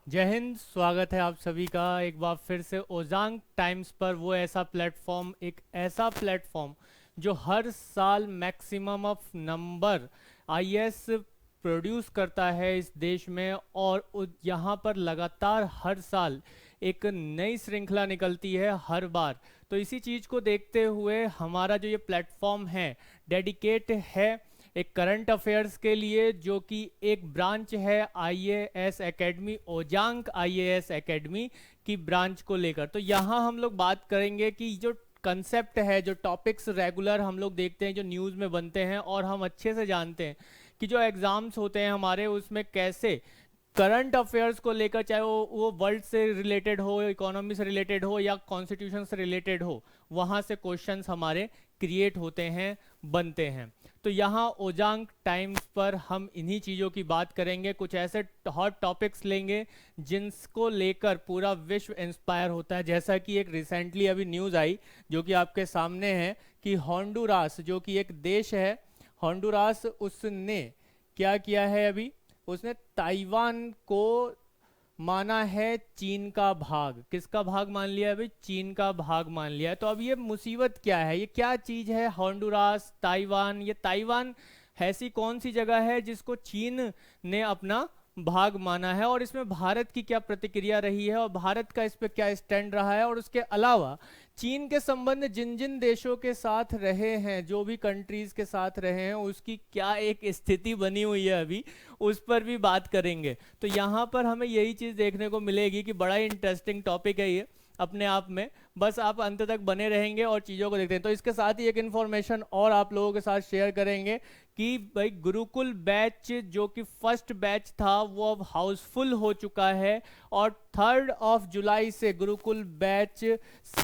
जय हिंद। स्वागत है आप सभी का एक बार फिर से ओजांग टाइम्स पर। वो ऐसा प्लेटफॉर्म, एक ऐसा प्लेटफॉर्म जो हर साल maximum of number IAS produce करता है इस देश में। और यहाँ पर लगातार हर साल एक नई श्रृंखला निकलती है हर बार। तो इसी चीज़ को देखते हुए हमारा जो ये प्लेटफॉर्म है डेडिकेट है एक करंट अफेयर्स के लिए, जो कि एक ब्रांच है आईएएस एकेडमी, ओजांग आईएएस एकेडमी की ब्रांच को लेकर। तो यहाँ हम लोग बात करेंगे कि जो कंसेप्ट है, जो टॉपिक्स रेगुलर हम लोग देखते हैं, जो न्यूज़ में बनते हैं और हम अच्छे से जानते हैं कि जो एग्ज़ाम्स होते हैं हमारे, उसमें कैसे करंट अफेयर्स को लेकर, चाहे वो वर्ल्ड से रिलेटेड हो, इकोनॉमी से रिलेटेड हो या कॉन्स्टिट्यूशन से रिलेटेड हो, वहाँ से क्वेश्चंस हमारे क्रिएट होते हैं, बनते हैं। तो यहाँ ओजांग टाइम्स पर हम इन्हीं चीज़ों की बात करेंगे। कुछ ऐसे हॉट टॉपिक्स लेंगे जिनको लेकर पूरा विश्व इंस्पायर होता है। जैसा कि एक रिसेंटली अभी न्यूज़ आई जो कि आपके सामने है कि होंडुरास, जो कि एक देश है, होंडुरास, उसने क्या किया है अभी, उसने ताइवान को माना है चीन का भाग। किसका भाग मान लिया है अभी? चीन का भाग मान लिया है। तो अब ये मुसीबत क्या है, ये क्या चीज़ है होंडुरास, ताइवान? ये ताइवान ऐसी कौन सी जगह है जिसको चीन ने अपना भाग माना है, और इसमें भारत की क्या प्रतिक्रिया रही है और भारत का इस पे क्या स्टैंड रहा है? और उसके अलावा चीन के संबंध जिन जिन देशों के साथ रहे हैं, जो भी कंट्रीज के साथ रहे हैं, उसकी क्या एक स्थिति बनी हुई है अभी, उस पर भी बात करेंगे। तो यहाँ पर हमें यही चीज़ देखने को मिलेगी कि बड़ा ही इंटरेस्टिंग टॉपिक है ये अपने आप में। बस आप अंत तक बने रहेंगे और चीज़ों को देखते हैं। तो इसके साथ ही एक इन्फॉर्मेशन और आप लोगों के साथ शेयर करेंगे कि भाई गुरुकुल बैच, जो कि फर्स्ट बैच था, वो अब हाउसफुल हो चुका है। और 3 जुलाई से गुरुकुल बैच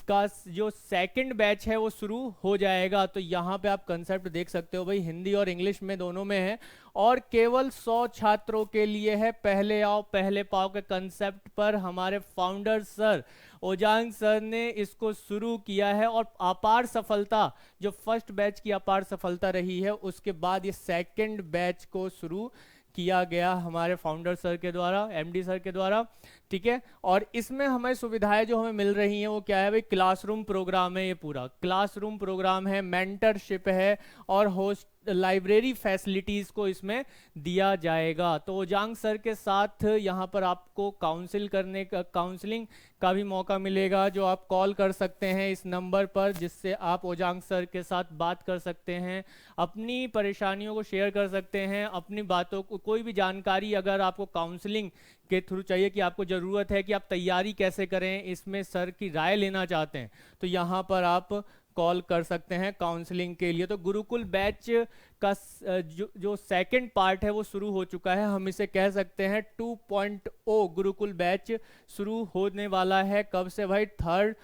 का जो सेकंड बैच है वो शुरू हो जाएगा। तो यहाँ पे आप कंसेप्ट देख सकते हो भाई, हिंदी और इंग्लिश में दोनों में है, और केवल 100 छात्रों के लिए है। पहले आओ पहले पाओ के कंसेप्ट पर हमारे फाउंडर सर ओजांग सर ने इसको शुरू किया है। और अपार सफलता, जो फर्स्ट बैच की अपार सफलता रही है, उसके बाद ये सेकंड बैच को शुरू किया गया हमारे फाउंडर सर के द्वारा, एमडी सर के द्वारा। ठीक है, और इसमें हमें सुविधाएं जो हमें मिल रही हैं वो क्या है भाई? क्लासरूम प्रोग्राम है, ये पूरा क्लासरूम प्रोग्राम है, मेंटरशिप है, और होस्ट लाइब्रेरी फैसिलिटीज़ को इसमें दिया जाएगा। तो ओजांग सर के साथ यहाँ पर आपको काउंसलिंग का भी मौका मिलेगा, जो आप कॉल कर सकते हैं इस नंबर पर, जिससे आप ओजांग सर के साथ बात कर सकते हैं, अपनी परेशानियों को शेयर कर सकते हैं, अपनी बातों को, कोई भी जानकारी अगर आपको काउंसलिंग के थ्रू चाहिए कि आपको ज़रूरत है कि आप तैयारी कैसे करें, इसमें सर की राय लेना चाहते हैं, तो यहाँ पर आप कॉल कर सकते हैं काउंसलिंग के लिए। तो गुरुकुल बैच का जो सेकंड पार्ट है वो शुरू हो चुका है। हम इसे कह सकते हैं 2.0 गुरुकुल बैच शुरू होने वाला है। कब से भाई? 3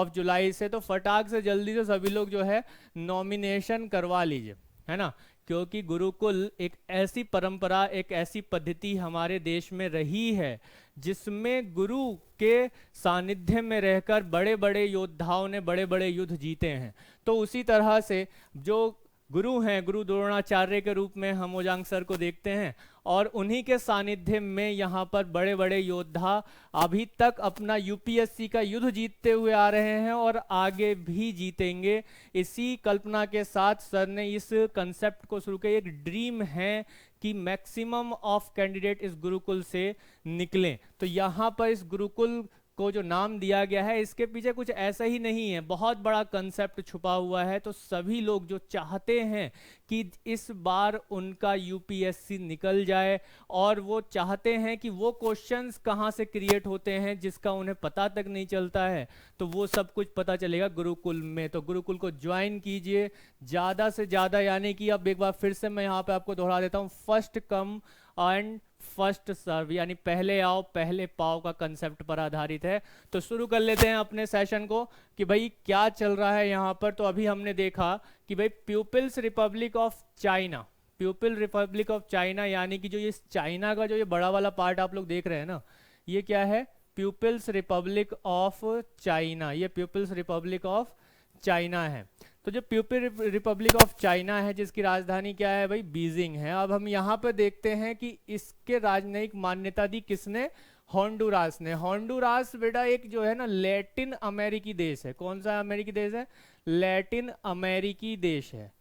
जुलाई से। तो फटाक से जल्दी से सभी लोग जो है नॉमिनेशन करवा लीजिए, है ना, क्योंकि गुरुकुल एक ऐसी परंपरा, एक ऐसी पद्धति हमारे देश में रही है जिसमें गुरु के सानिध्य में रहकर बड़े बड़े योद्धाओं ने बड़े बड़े युद्ध जीते हैं। तो उसी तरह से जो गुरु हैं, गुरु द्रोणाचार्य के रूप में हम ओजांग सर को देखते हैं, और उन्हीं के सानिध्य में यहाँ पर बड़े बड़े योद्धा अभी तक अपना यूपीएससी का युद्ध जीतते हुए आ रहे हैं और आगे भी जीतेंगे। इसी कल्पना के साथ सर ने इस कंसेप्ट को शुरू किया। एक ड्रीम है कि मैक्सिमम ऑफ कैंडिडेट इस गुरुकुल से निकलें। तो यहाँ पर इस गुरुकुल को जो नाम दिया गया है, इसके पीछे कुछ ऐसा ही नहीं है, बहुत बड़ा कंसेप्ट छुपा हुआ है। तो सभी लोग जो चाहते हैं कि इस बार उनका यूपीएससी निकल जाए, और वो चाहते हैं कि वो क्वेश्चंस कहाँ से क्रिएट होते हैं जिसका उन्हें पता तक नहीं चलता है, तो वो सब कुछ पता चलेगा गुरुकुल में। तो गुरुकुल को ज्वाइन कीजिए ज़्यादा से ज़्यादा। यानी कि अब एक बार फिर से मैं यहाँ पे आपको दोहरा देता हूँ, first come and first serve, यानी पहले आओ पहले पाओ का कंसेप्ट पर आधारित है। तो शुरू कर लेते हैं अपने सेशन को कि भाई क्या चल रहा है यहाँ पर। तो अभी हमने देखा कि भाई people's republic of China, people republic of China, यानी कि जो ये चाइना का जो ये बड़ा वाला पार्ट आप लोग देख रहे हैं ना, ये क्या है? People's republic of China. ये पीपल्स रिपब्लिक ऑफ चाइना है। तो जो पीपल रिपब्लिक ऑफ चाइना है जिसकी राजधानी क्या है भाई, बीजिंग है। अब हम यहाँ पे देखते हैं कि इसके राजनयिक मान्यता दी किसने, होंडुरास ने। होंडुरास बेटा एक जो है ना लैटिन अमेरिकी देश है। कौन सा अमेरिकी देश है, लैटिन अमेरिकी देश है।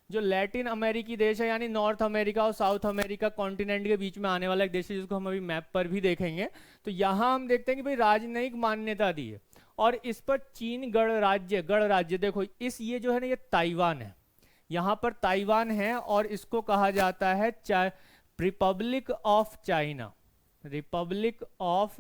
जो लैटिन अमेरिकी देश है यानी नॉर्थ अमेरिका और साउथ अमेरिका कॉन्टिनेंट के बीच में आने वाला एक देश है, जिसको हम अभी मैप पर भी देखेंगे। तो यहाँ हम देखते हैं कि भाई राजनयिक मान्यता दी है और इस पर चीन गणराज्य देखो इस ये जो है ना ये ताइवान है, यहाँ पर ताइवान है और इसको कहा जाता है Republic of China. Republic of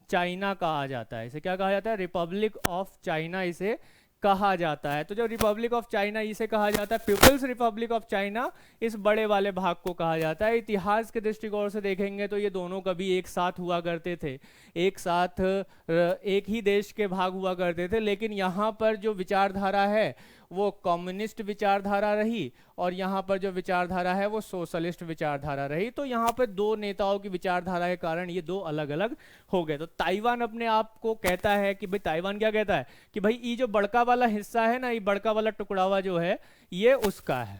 China कहा जाता है इसे, क्या कहा जाता है, रिपब्लिक ऑफ चाइना इसे कहा जाता है। तो जो रिपब्लिक ऑफ चाइना इसे कहा जाता है पीपल्स रिपब्लिक ऑफ चाइना, इस बड़े वाले भाग को कहा जाता है। इतिहास के दृष्टिकोण से देखेंगे तो ये दोनों कभी एक साथ हुआ करते थे, एक साथ एक ही देश के भाग हुआ करते थे, लेकिन यहाँ पर जो विचारधारा है वो कम्युनिस्ट विचारधारा रही और यहाँ पर जो विचारधारा है वो सोशलिस्ट विचारधारा रही। तो यहाँ पर दो नेताओं की विचारधारा के कारण ये दो अलग अलग हो गए। तो ताइवान अपने आप को कहता है कि भाई, ताइवान क्या कहता है कि भाई ये जो बड़का वाला हिस्सा है ना, ये बड़का वाला टुकड़ावा जो है ये उसका है।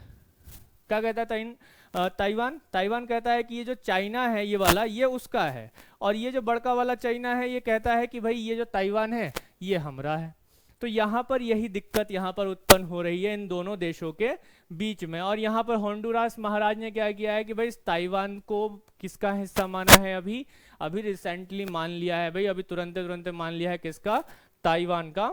क्या कहता है ताइवान कहता है कि ये जो चाइना है ये वाला ये उसका है, और ये जो बड़का वाला चाइना है ये कहता है कि भाई ये जो ताइवान है ये हमारा है। तो यहाँ पर यही दिक्कत यहाँ पर उत्पन्न हो रही है इन दोनों देशों के बीच में। और यहाँ पर होंडुरास महाराज ने क्या किया है कि भाई ताइवान को किसका हिस्सा माना है, अभी रिसेंटली मान लिया है भाई, अभी तुरंत मान लिया है किसका, ताइवान का,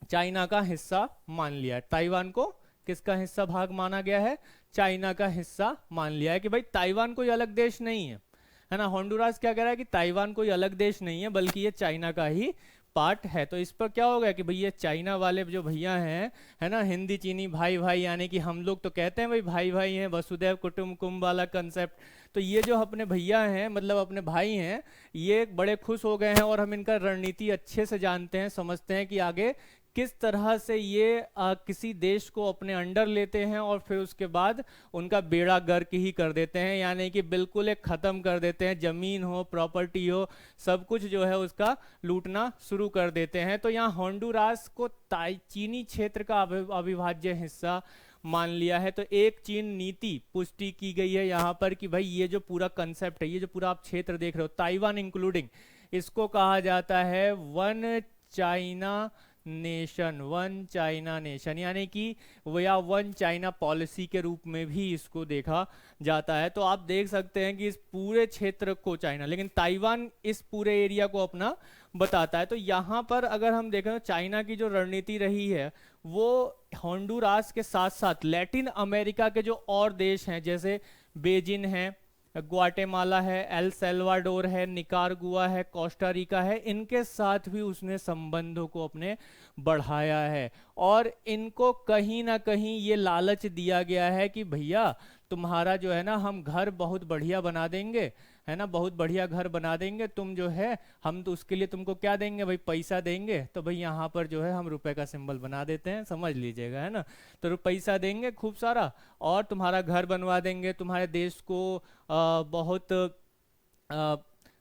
चाइना का हिस्सा मान लिया है। ताइवान को किसका हिस्सा भाग माना गया है, चाइना का हिस्सा मान लिया है कि भाई ताइवान कोई अलग देश नहीं है ना। होंडुरास क्या कह रहा है कि ताइवान कोई अलग देश नहीं है बल्कि ये चाइना का ही पार्ट है। तो इस पर क्या हो गया कि भाई ये चाइना वाले जो भैया हैं है ना, हिंदी चीनी भाई भाई, यानी कि हम लोग तो कहते हैं भाई भाई हैं, वसुदैव कुटुंबकम वाला कंसेप्ट। तो ये जो अपने भैया हैं मतलब अपने भाई हैं, ये बड़े खुश हो गए हैं और हम इनका रणनीति अच्छे से जानते हैं, समझते हैं कि आगे किस तरह से ये किसी देश को अपने अंडर लेते हैं और फिर उसके बाद उनका बेड़ा गर्क ही कर देते हैं, यानी कि बिल्कुल एक ख़त्म कर देते हैं, ज़मीन हो प्रॉपर्टी हो सब कुछ जो है उसका लूटना शुरू कर देते हैं। तो यहाँ होंडुरास को चीनी क्षेत्र का अविभाज्य हिस्सा मान लिया है। तो एक चीन नीति पुष्टि की गई है यहाँ पर कि भाई ये जो पूरा कंसेप्ट है, ये जो पूरा आप क्षेत्र देख रहे हो ताइवान इंक्लूडिंग, इसको कहा जाता है one China nation, one China nation, यानी कि वो या वन चाइना पॉलिसी के रूप में भी इसको देखा जाता है। तो आप देख सकते हैं कि इस पूरे क्षेत्र को चाइना, लेकिन ताइवान इस पूरे एरिया को अपना बताता है। तो यहाँ पर अगर हम देखें तो चाइना की जो रणनीति रही है वो होंडुरास के साथ साथ लैटिन अमेरिका के जो और देश हैं जैसे बेजिंग है, ग्वाटेमाला है, एल सल्वाडोर है, निकारागुआ है, कोस्टा रिका है, इनके साथ भी उसने संबंधों को अपने बढ़ाया है। और इनको कहीं ना कहीं ये लालच दिया गया है कि भैया तुम्हारा जो है ना हम घर बहुत बढ़िया बना देंगे, है ना, बहुत बढ़िया घर बना देंगे, तुम जो है हम तो उसके लिए तुमको क्या देंगे भाई, पैसा देंगे। तो भाई यहाँ पर जो है हम रुपए का सिंबल बना देते हैं, समझ लीजिएगा, है ना। तो पैसा देंगे खूब सारा और तुम्हारा घर बनवा देंगे, तुम्हारे देश को बहुत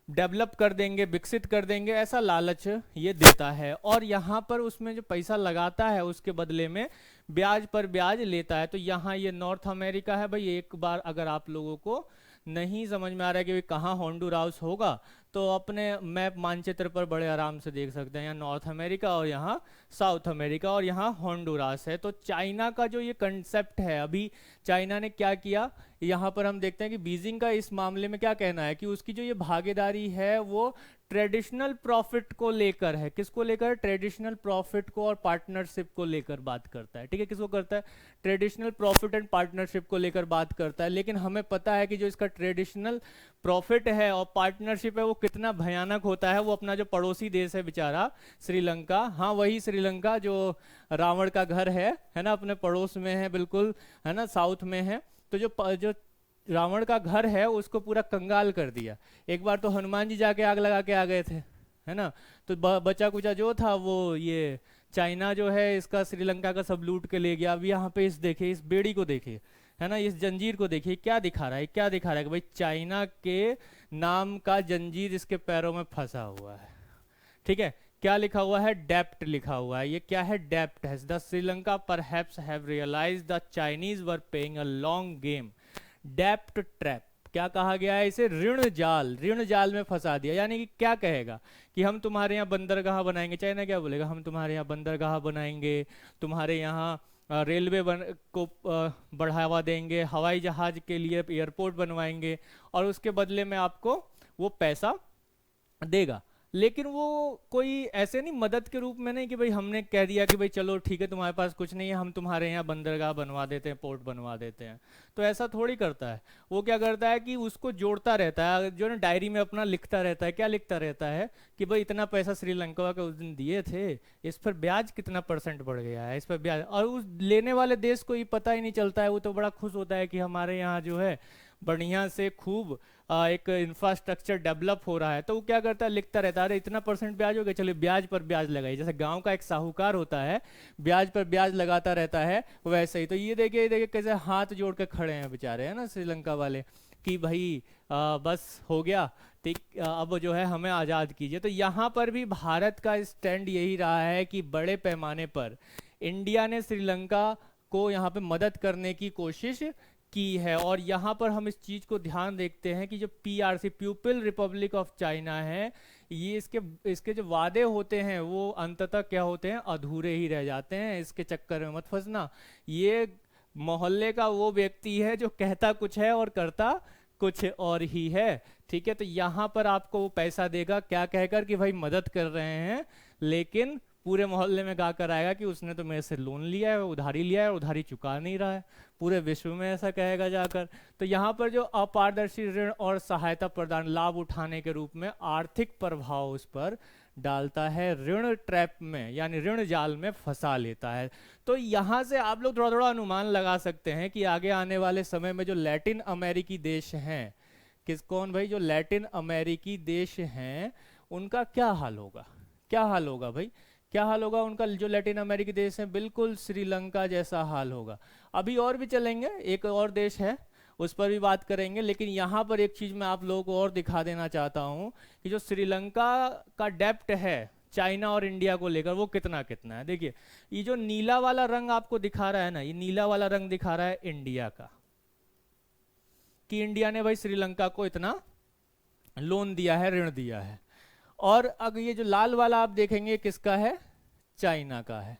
डेवलप कर देंगे, विकसित कर देंगे, ऐसा लालच ये देता है। और यहाँ पर उसमें जो पैसा लगाता है उसके बदले में ब्याज पर ब्याज लेता है। तो यहाँ ये नॉर्थ अमेरिका है भाई। एक बार अगर आप लोगों को नहीं समझ में आ रहा है कि कहाँ होंडुरास होगा तो अपने मैप मानचित्र पर बड़े आराम से देख सकते हैं, यहाँ नॉर्थ अमेरिका और यहाँ साउथ अमेरिका और यहाँ होंडुरास है। तो चाइना का जो ये कंसेप्ट है, अभी चाइना ने क्या किया यहाँ पर हम देखते हैं कि बीजिंग का इस मामले में क्या कहना है कि उसकी जो ये भागीदारी है वो ट्रेडिशनल प्रॉफिट को लेकर है। किसको लेकर? ट्रेडिशनल प्रॉफिट को और पार्टनरशिप को लेकर बात करता है। ठीक है, किसको करता है? ट्रेडिशनल प्रॉफिट एंड पार्टनरशिप को लेकर बात करता है। लेकिन हमें पता है कि जो इसका ट्रेडिशनल प्रॉफिट है और पार्टनरशिप है वो कितना भयानक होता है। वो अपना जो पड़ोसी देश है बेचारा श्रीलंका, हाँ वही श्रीलंका जो रावण का घर है ना, अपने पड़ोस में है बिल्कुल, है ना, साउथ में है। तो जो रावण का घर है उसको पूरा कंगाल कर दिया। एक बार तो हनुमान जी जाके आग लगा के आ गए थे, है ना। तो बचा कुचा जो था वो ये चाइना जो है इसका श्रीलंका का सब लूट के ले गया। अब यहाँ पे इस देखिए, इस बेड़ी को देखिए, है ना, इस जंजीर को देखिए, क्या दिखा रहा है, क्या दिखा रहा है कि भाई चाइना के नाम का जंजीर इसके पैरों में फंसा हुआ है। ठीक है, क्या लिखा हुआ है, डेप्ट लिखा हुआ है। ये क्या है, डेप्ट है। The Sri Lanka perhaps have realise the Chinese were paying a long game, डेप्ट ट्रैप। क्या कहा गया है इसे, ऋण जाल, ऋण जाल में फंसा दिया। यानी कि क्या कहेगा कि हम तुम्हारे यहाँ बंदरगाह बनाएंगे, चाइना क्या बोलेगा, हम तुम्हारे यहाँ बंदरगाह बनाएंगे, तुम्हारे यहाँ रेलवे को बढ़ावा देंगे, हवाई जहाज के लिए एयरपोर्ट बनवाएंगे, और उसके बदले में आपको वो पैसा देगा। लेकिन वो कोई ऐसे नहीं मदद के रूप में नहीं कि भाई हमने कह दिया कि भाई चलो ठीक है तुम्हारे पास कुछ नहीं है, हम तुम्हारे यहाँ बंदरगाह बनवा देते हैं, पोर्ट बनवा देते हैं। तो ऐसा थोड़ी करता है। वो क्या करता है कि उसको जोड़ता रहता है, जो ना डायरी में अपना लिखता रहता है। क्या लिखता रहता है कि भाई इतना पैसा श्रीलंका के उस दिन दिए थे, इस पर ब्याज कितना % बढ़ गया है, इस पर ब्याज। और उस लेने वाले देश को ये पता ही नहीं चलता है, वो तो बड़ा खुश होता है कि हमारे यहाँ जो है बढ़िया से खूब एक इंफ्रास्ट्रक्चर डेवलप हो रहा है। तो वो क्या करता है, लिखता रहता है अरे इतना % ब्याज हो गया, चलो ब्याज पर ब्याज लगाइए। जैसे गांव का एक साहूकार होता है, ब्याज पर ब्याज लगाता रहता है, वैसे ही। तो ये देखिए कैसे हाथ जोड़ के खड़े हैं बेचारे, है ना, श्रीलंका वाले, कि भाई बस हो गया, ठीक, अब जो है हमें आज़ाद कीजिए। तो यहाँ पर भी भारत का स्टैंड यही रहा है कि बड़े पैमाने पर इंडिया ने श्रीलंका को यहाँ पे मदद करने की कोशिश की है। और यहाँ पर हम इस चीज़ को ध्यान देखते हैं कि जो PRC, people republic of China है, ये इसके जो वादे होते हैं वो अंततः क्या होते हैं, अधूरे ही रह जाते हैं। इसके चक्कर में मत फंसना। ये मोहल्ले का वो व्यक्ति है जो कहता कुछ है और करता कुछ और ही है, ठीक है। तो यहाँ पर आपको वो पैसा देगा क्या कहकर कि भाई मदद कर रहे हैं, लेकिन पूरे मोहल्ले में गा कर आएगा कि उसने तो मेरे से लोन लिया है, उधारी लिया है, उधारी चुका नहीं रहा है। पूरे विश्व में ऐसा कहेगा जाकर। तो यहाँ पर जो अपारदर्शी ऋण और सहायता प्रदान लाभ उठाने के रूप में आर्थिक प्रभाव उस पर डालता है, ऋण ट्रैप में यानी ऋण जाल में फंसा लेता है। तो यहाँ से आप लोग थोड़ा थोड़ा अनुमान लगा सकते हैं कि आगे आने वाले समय में जो लैटिन अमेरिकी देश हैं, कौन भाई, जो लैटिन अमेरिकी देश हैं उनका क्या हाल होगा, क्या हाल होगा भाई, क्या हाल होगा उनका। जो लैटिन अमेरिकी देश है बिल्कुल श्रीलंका जैसा हाल होगा। अभी और भी चलेंगे, एक और देश है उस पर भी बात करेंगे, लेकिन यहाँ पर एक चीज़ मैं आप लोगों को और दिखा देना चाहता हूँ कि जो श्रीलंका का डेप्ट है चाइना और इंडिया को लेकर, वो कितना कितना है। देखिए ये जो नीला वाला रंग आपको दिखा रहा है ना, ये नीला वाला रंग दिखा रहा है इंडिया का, कि इंडिया ने भाई श्रीलंका को इतना लोन दिया है, ऋण दिया है। और अगर ये जो लाल वाला आप देखेंगे किसका है, चाइना का है।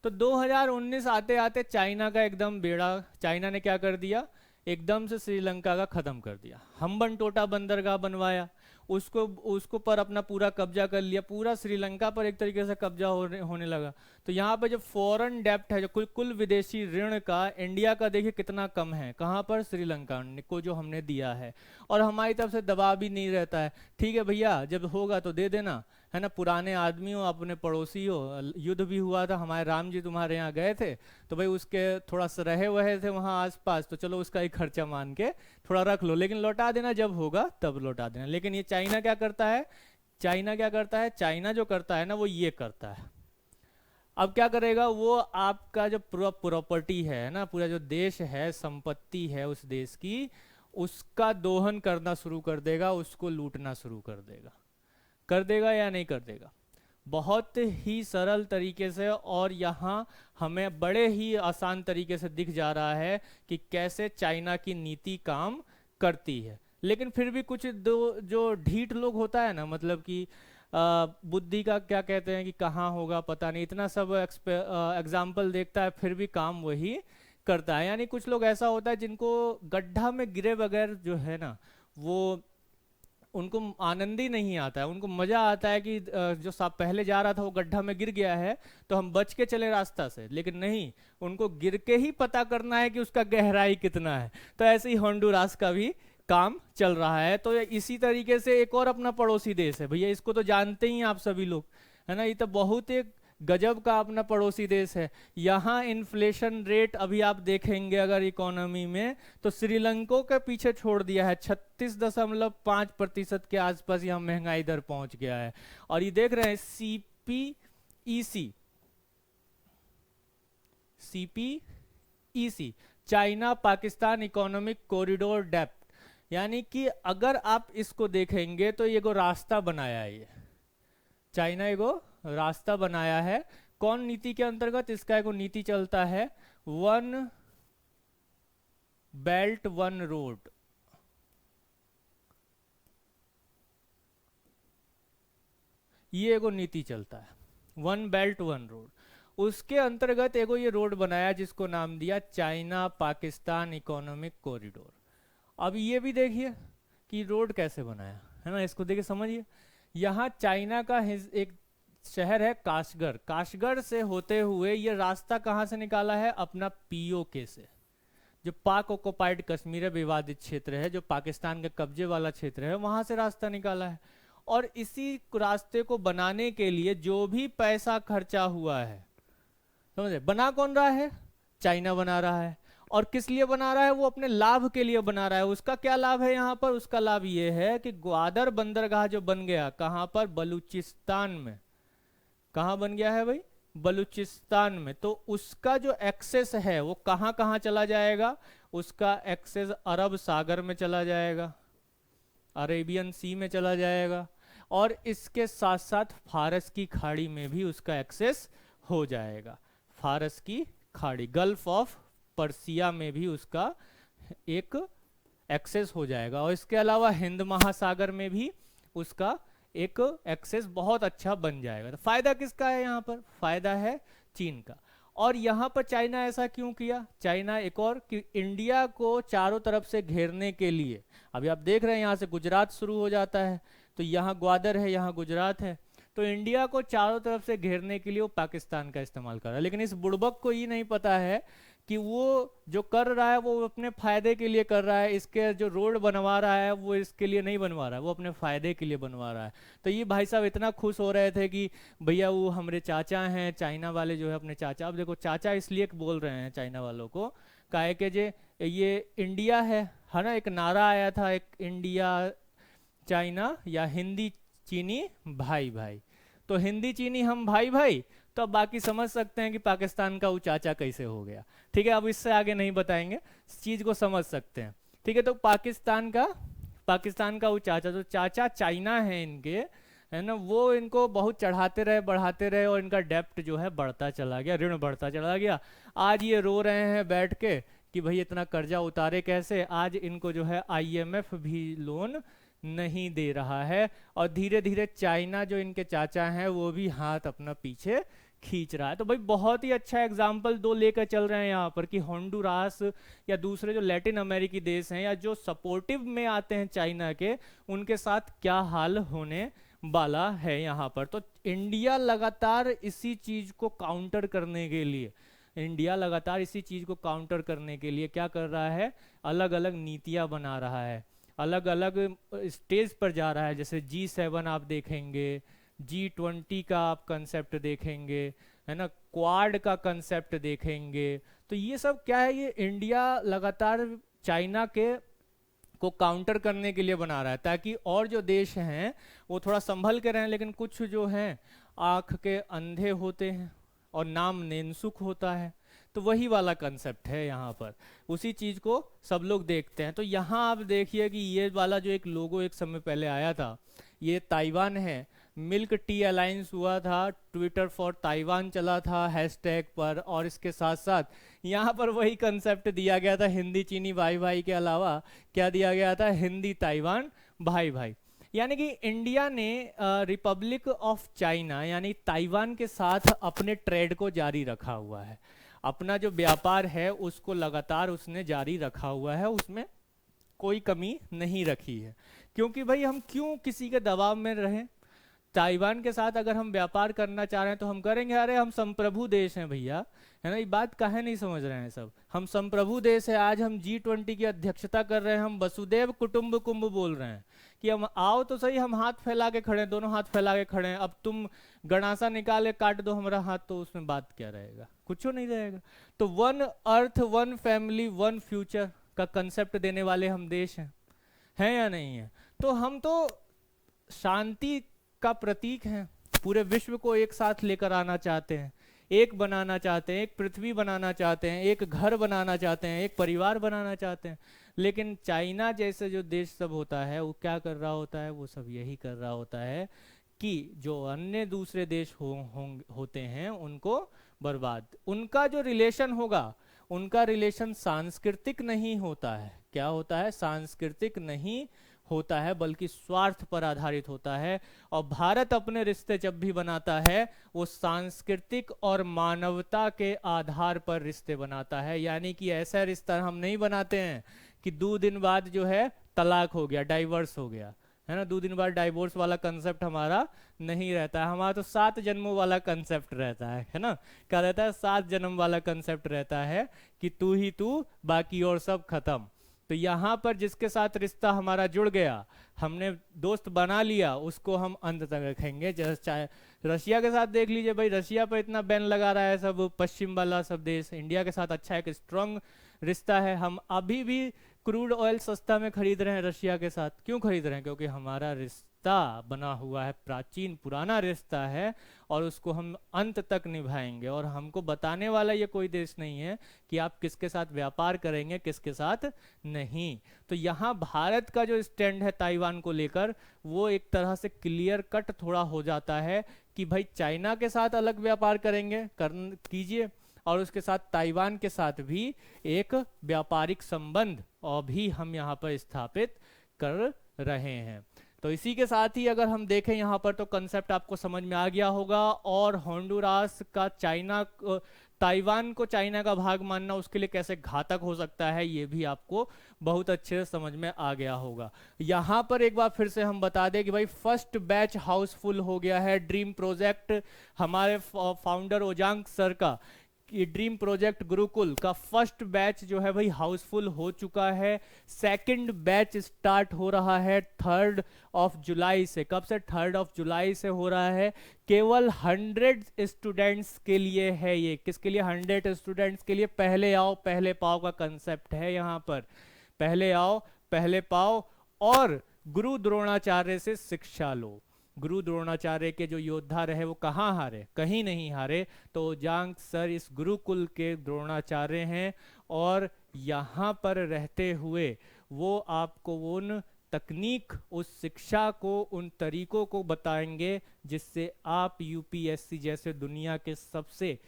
तो 2019 आते आते चाइना का एकदम बेड़ा, चाइना ने क्या कर दिया, एकदम से श्रीलंका का खत्म कर दिया। हम्बनटोटा बंदरगाह बनवाया, उसको उसको पर अपना पूरा कब्जा कर लिया, पूरा श्रीलंका पर एक तरीके से कब्जा होने लगा। तो यहाँ पे जो फॉरेन डेप्ट है, जो कुल विदेशी ऋण का इंडिया का देखिए कितना कम है, कहाँ पर, श्रीलंका को जो हमने दिया है। और हमारी तरफ से दबाव भी नहीं रहता है, ठीक है भैया जब होगा तो दे देना, है ना। पुराने आदमी हो, अपने पड़ोसी हो, युद्ध भी हुआ था, हमारे राम जी तुम्हारे यहाँ गए थे, तो भाई उसके थोड़ा सा रहे वहे थे वहाँ आसपास, तो चलो उसका ही खर्चा मान के थोड़ा रख लो, लेकिन लौटा देना जब होगा तब लौटा देना। लेकिन ये चाइना क्या करता है, चाइना क्या करता है, चाइना जो करता है ना वो ये करता है। अब क्या करेगा वो, आपका जो पूरा प्रॉपर्टी है ना, पूरा जो देश है, संपत्ति है उस देश की, उसका दोहन करना शुरू कर देगा, उसको लूटना शुरू कर देगा। कर देगा या नहीं कर देगा, बहुत ही सरल तरीके से। और यहाँ हमें बड़े ही आसान तरीके से दिख जा रहा है कि कैसे चाइना की नीति काम करती है। लेकिन फिर भी कुछ जो ढीठ लोग होता है ना, मतलब कि बुद्धि का क्या कहते हैं कि कहाँ होगा पता नहीं, इतना सब एग्जाम्पल देखता है फिर भी काम वही करता है। यानी कुछ लोग ऐसा होता है जिनको गड्ढा में गिरे बगैर जो है ना, वो उनको आनंद ही नहीं आता है। उनको मजा आता है कि जो सांप पहले जा रहा था वो गड्ढा में गिर गया है तो हम बच के चले रास्ता से, लेकिन नहीं, उनको गिर के ही पता करना है कि उसका गहराई कितना है। तो ऐसे ही होंडुरास का भी काम चल रहा है। तो इसी तरीके से एक और अपना पड़ोसी देश है भैया, इसको तो जानते ही हैं आप सभी लोग, है ना। ये तो बहुत एक गजब का अपना पड़ोसी देश है। यहाँ इन्फ्लेशन रेट अभी आप देखेंगे अगर इकोनॉमी में, तो श्रीलंका के पीछे छोड़ दिया है, 36.5% के आसपास यहाँ महंगाई दर पहुंच गया है। और ये देख रहे हैं CPEC, China Pakistan economic corridor डेप्ट, यानी कि अगर आप इसको देखेंगे तो ये रास्ता बनाया है, ये चाइना एगो रास्ता बनाया है। कौन नीति के अंतर्गत? इसका एक नीति चलता है, वन बेल्ट वन रोड। ये एगो नीति चलता है, वन बेल्ट वन रोड। उसके अंतर्गत एगो ये रोड बनाया जिसको नाम दिया चाइना पाकिस्तान इकोनॉमिक कॉरिडोर। अब ये भी देखिए कि रोड कैसे बनाया है ना, इसको देखिए समझिए। यहाँ चाइना का एक शहर है काशगर, काशगर से होते हुए ये रास्ता कहाँ से निकाला है? अपना पीओके से, जो पाक ऑक्युपाइड कश्मीर है, विवादित क्षेत्र है, जो पाकिस्तान के कब्जे वाला क्षेत्र है, वहां से रास्ता निकाला है। और इसी रास्ते को बनाने के लिए जो भी पैसा खर्चा हुआ है, समझे, बना कौन रहा है? चाइना बना रहा है। और किस लिए बना रहा है? वो अपने लाभ के लिए बना रहा है। उसका क्या लाभ है यहाँ पर? उसका लाभ ये है कि ग्वादर बंदरगाह जो बन गया, कहाँ पर? बलूचिस्तान में। कहाँ बन गया है भाई? बलूचिस्तान में। तो उसका जो एक्सेस है वो कहाँ कहाँ चला जाएगा? उसका एक्सेस अरब सागर में चला जाएगा, अरेबियन सी में चला जाएगा, और इसके साथ साथ फारस की खाड़ी में भी उसका एक्सेस हो जाएगा। फारस की खाड़ी, गल्फ ऑफ पर्सिया में भी उसका एक एक्सेस हो जाएगा। और इसके अलावा हिंद महासागर में भी उसका एक एक्सेस बहुत अच्छा बन जाएगा। तो फायदा किसका है यहाँ पर? फायदा है चीन का। और यहाँ पर चाइना ऐसा क्यों किया? चाइना एक और कि इंडिया को चारों तरफ से घेरने के लिए, अभी आप देख रहे हैं यहाँ से गुजरात शुरू हो जाता है, तो यहाँ ग्वादर है, यहाँ गुजरात है, तो इंडिया को चारों तरफ से घेरने के लिए वो पाकिस्तान का इस्तेमाल कर रहा है। लेकिन इस बुड़बक को ये नहीं पता है कि वो जो कर रहा है वो अपने फायदे के लिए कर रहा है। इसके जो रोड बनवा रहा है वो इसके लिए नहीं बनवा रहा है, वो अपने फायदे के लिए बनवा रहा है। तो ये भाई साहब इतना खुश हो रहे थे कि भैया वो हमारे चाचा हैं, चाइना वाले जो है अपने चाचा, अब देखो चाचा इसलिए बोल रहे हैं चाइना वालों को, काहे के जे ये इंडिया है ना, एक नारा आया था, एक इंडिया चाइना या हिंदी चीनी भाई भाई, तो हिंदी चीनी हम भाई भाई, तो अब बाकी समझ सकते हैं कि पाकिस्तान का वो चाचा कैसे हो गया। ठीक है, अब इससे आगे नहीं बताएंगे, इस चीज को समझ सकते हैं। ठीक है, तो पाकिस्तान का वो चाचा, जो चाचा चाइना है इनके, है ना, वो इनको बहुत चढ़ाते रहे, बढ़ाते रहे, और इनका डेप्ट जो है बढ़ता चला गया, ऋण बढ़ता चला गया। आज ये रो रहे हैं बैठ के कि भाई इतना कर्जा उतारे कैसे। आज इनको जो है आईएमएफ भी लोन नहीं दे रहा है, और धीरे धीरे चाइना जो इनके चाचा हैं वो भी हाथ अपना पीछे खींच रहा है। तो भाई बहुत ही अच्छा एग्जाम्पल दो लेकर चल रहे हैं यहाँ पर कि होंडुरास या दूसरे जो लैटिन अमेरिकी देश हैं या जो सपोर्टिव में आते हैं चाइना के, उनके साथ क्या हाल होने वाला है यहाँ पर। तो इंडिया लगातार इसी चीज को काउंटर करने के लिए, क्या कर रहा है? अलग अलग नीतियां बना रहा है, अलग अलग स्टेज पर जा रहा है। जैसे G7 आप देखेंगे, G20 का आप कंसेप्ट देखेंगे, है ना, क्वाड का कंसेप्ट देखेंगे। तो ये सब क्या है? ये इंडिया लगातार चाइना के को काउंटर करने के लिए बना रहा है, ताकि और जो देश हैं वो थोड़ा संभल के रहें। लेकिन कुछ जो हैं आंख के अंधे होते हैं और नाम नेनसुख होता है, तो वही वाला कंसेप्ट है यहाँ पर, उसी चीज को सब लोग देखते हैं। तो यहाँ आप देखिए कि ये वाला जो एक लोगो एक समय पहले आया था, ये ताइवान है। मिल्क टी अलायंस हुआ था, ट्विटर फॉर ताइवान चला था हैशटैग पर, और इसके साथ साथ यहाँ पर वही कंसेप्ट दिया गया था, हिंदी चीनी भाई भाई के अलावा क्या दिया गया था? हिंदी ताइवान भाई भाई। यानी कि इंडिया ने रिपब्लिक ऑफ चाइना यानी ताइवान के साथ अपने ट्रेड को जारी रखा हुआ है, अपना जो व्यापार है उसको लगातार उसने जारी रखा हुआ है, उसमें कोई कमी नहीं रखी है। क्योंकि भाई हम क्यों किसी के दबाव में रहें? ताइवान के साथ अगर हम व्यापार करना चाह रहे हैं तो हम करेंगे। अरे हम संप्रभु देश हैं भैया, है ना, ये बात काहे नहीं समझ रहे हैं सब? हम संप्रभु देश है। आज हम G20 की अध्यक्षता कर रहे हैं, हम वसुदेव कुटुंबकुंभ बोल रहे हैं कि हम आओ तो सही, हम हाथ फैला के खड़े हैं, दोनों हाथ फैला के खड़े हैं। अब तुम गणासा निकाले काट दो हमारा हाथ, तो उसमें बात क्या रहेगा? कुछ नहीं रहेगा। तो one earth one family one future का कंसेप्ट देने वाले हम देश हैं या नहीं है? तो हम तो शांति का प्रतीक हैं, पूरे विश्व को एक साथ लेकर आना चाहते हैं, एक बनाना चाहते हैं, एक पृथ्वी बनाना चाहते हैं, एक घर बनाना चाहते हैं, एक परिवार बनाना चाहते हैं। लेकिन चाइना जैसे जो देश सब होता है वो क्या कर रहा होता है? वो सब यही कर रहा होता है कि जो अन्य दूसरे देश होते हैं उनको बर्बाद। उनका जो रिलेशन होगा, उनका रिलेशन सांस्कृतिक नहीं होता है। क्या होता है? सांस्कृतिक नहीं होता है, बल्कि स्वार्थ पर आधारित होता है। और भारत अपने रिश्ते जब भी बनाता है वो सांस्कृतिक और मानवता के आधार पर रिश्ते बनाता है। यानी कि ऐसा रिश्ता हम नहीं बनाते हैं कि 2 दिन बाद जो है तलाक हो गया, डाइवर्स हो गया, है ना। 2 दिन बाद डाइवोर्स वाला कंसेप्ट हमारा नहीं रहता है। हमारा तो 7 जन्मों वाला कंसेप्ट रहता है ना। क्या रहता है? 7 जन्म वाला कंसेप्ट रहता है कि तू ही तू, बाकी और सब खत्म। तो यहाँ पर जिसके साथ रिश्ता हमारा जुड़ गया, हमने दोस्त बना लिया, उसको हम अंत तक रखेंगे। जैसे चाहे रशिया के साथ देख लीजिए भाई, रशिया पर इतना बैन लगा रहा है सब पश्चिम वाला सब देश। इंडिया के साथ अच्छा एक स्ट्रांग रिश्ता है। हम अभी भी क्रूड ऑयल सस्ता में खरीद रहे हैं रशिया के साथ। क्यों खरीद रहे हैं? क्योंकि हमारा रिश्ता बना हुआ है, प्राचीन पुराना रिश्ता है, और उसको हम अंत तक निभाएंगे। और हमको बताने वाला ये कोई देश नहीं है कि आप किसके साथ व्यापार करेंगे, किसके साथ नहीं। तो यहाँ भारत का जो स्टैंड है ताइवान को लेकर, वो एक तरह से क्लियर कट थोड़ा हो जाता है कि भाई चाइना के साथ अलग व्यापार करेंगे, कीजिए, और उसके साथ ताइवान के साथ भी एक व्यापारिक संबंध और भी हम यहाँ पर स्थापित कर रहे हैं। तो इसी के साथ ही अगर हम देखें यहाँ पर, तो कंसेप्ट आपको समझ में आ गया होगा। और होंडुरास का चाइना, ताइवान को चाइना का भाग मानना उसके लिए कैसे घातक हो सकता है, ये भी आपको बहुत अच्छे से समझ में आ गया होगा। यहाँ पर एक बार फिर से हम बता दें कि भाई फर्स्ट बैच हाउसफुल हो गया है। ड्रीम प्रोजेक्ट हमारे फाउंडर ओजांग सर का, ये ड्रीम प्रोजेक्ट गुरुकुल का फर्स्ट बैच जो है भाई हाउसफुल हो चुका है। सेकंड बैच स्टार्ट हो रहा है 3 जुलाई से। कब से? 3 जुलाई से हो रहा है। केवल 100 स्टूडेंट्स के लिए है ये। किसके लिए? 100 स्टूडेंट्स के लिए। पहले आओ पहले पाओ का कंसेप्ट है यहाँ पर। पहले आओ पहले पाओ और गुरु द्रोणाचार्य से शिक्षा लो। गुरु द्रोणाचार्य के जो योद्धा रहे वो कहाँ हारे? कहीं नहीं हारे। तो ओजांग सर इस गुरुकुल के द्रोणाचार्य हैं, और यहाँ पर रहते हुए वो आपको उन तकनीक, उस शिक्षा को, उन तरीकों को बताएंगे जिससे आप यूपीएससी जैसे दुनिया के सबसे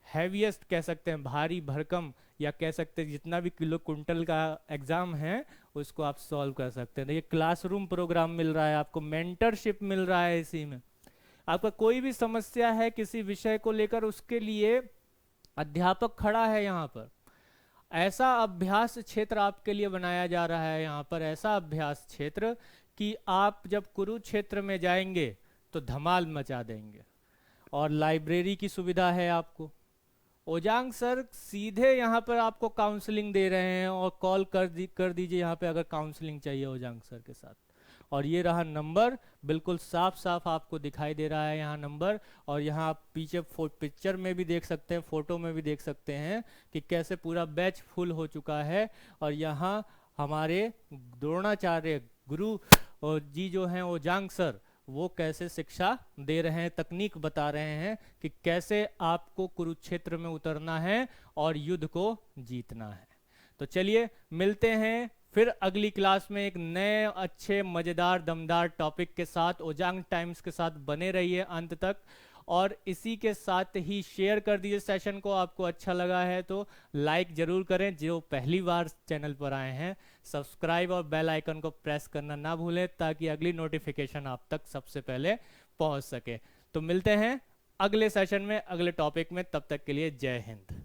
हैवीएस्ट कह सकते हैं, भारी भरकम, या कह सकते हैं जितना भी किलो कुंटल का एग्जाम है उसको आप सॉल्व कर सकते हैं। ये क्लासरूम प्रोग्राम मिल रहा है आपको, मेंटरशिप मिल रहा है। इसी में आपका कोई भी समस्या है किसी विषय को लेकर, उसके लिए अध्यापक खड़ा है यहाँ पर। ऐसा अभ्यास क्षेत्र आपके लिए बनाया जा रहा है यहाँ पर, ऐसा अभ्यास क्षेत्र कि आप जब कुरुक्षेत्र में जाएंगे तो धमाल मचा देंगे। और लाइब्रेरी की सुविधा है आपको। ओजांग सर सीधे यहाँ पर आपको काउंसलिंग दे रहे हैं, और कॉल कर दीजिए यहाँ पे अगर काउंसलिंग चाहिए ओजांग सर के साथ। और ये रहा नंबर, बिल्कुल साफ साफ आपको दिखाई दे रहा है यहाँ नंबर। और यहाँ आप पीछे पिक्चर में भी देख सकते हैं, फोटो में भी देख सकते हैं कि कैसे पूरा बैच फुल हो चुका है। और यहाँ हमारे द्रोणाचार्य गुरु जी जो हैं ओजांग सर, वो कैसे शिक्षा दे रहे हैं, तकनीक बता रहे हैं कि कैसे आपको कुरुक्षेत्र में उतरना है और युद्ध को जीतना है। तो चलिए मिलते हैं फिर अगली क्लास में एक नए अच्छे मजेदार दमदार टॉपिक के साथ। ओजांग टाइम्स के साथ बने रहिए अंत तक, और इसी के साथ ही शेयर कर दीजिए सेशन को। आपको अच्छा लगा है तो लाइक जरूर करें। जो पहली बार चैनल पर आए हैं, सब्सक्राइब और बेल आइकन को प्रेस करना ना भूलें, ताकि अगली नोटिफिकेशन आप तक सबसे पहले पहुंच सके। तो मिलते हैं अगले सेशन में अगले टॉपिक में, तब तक के लिए जय हिंद।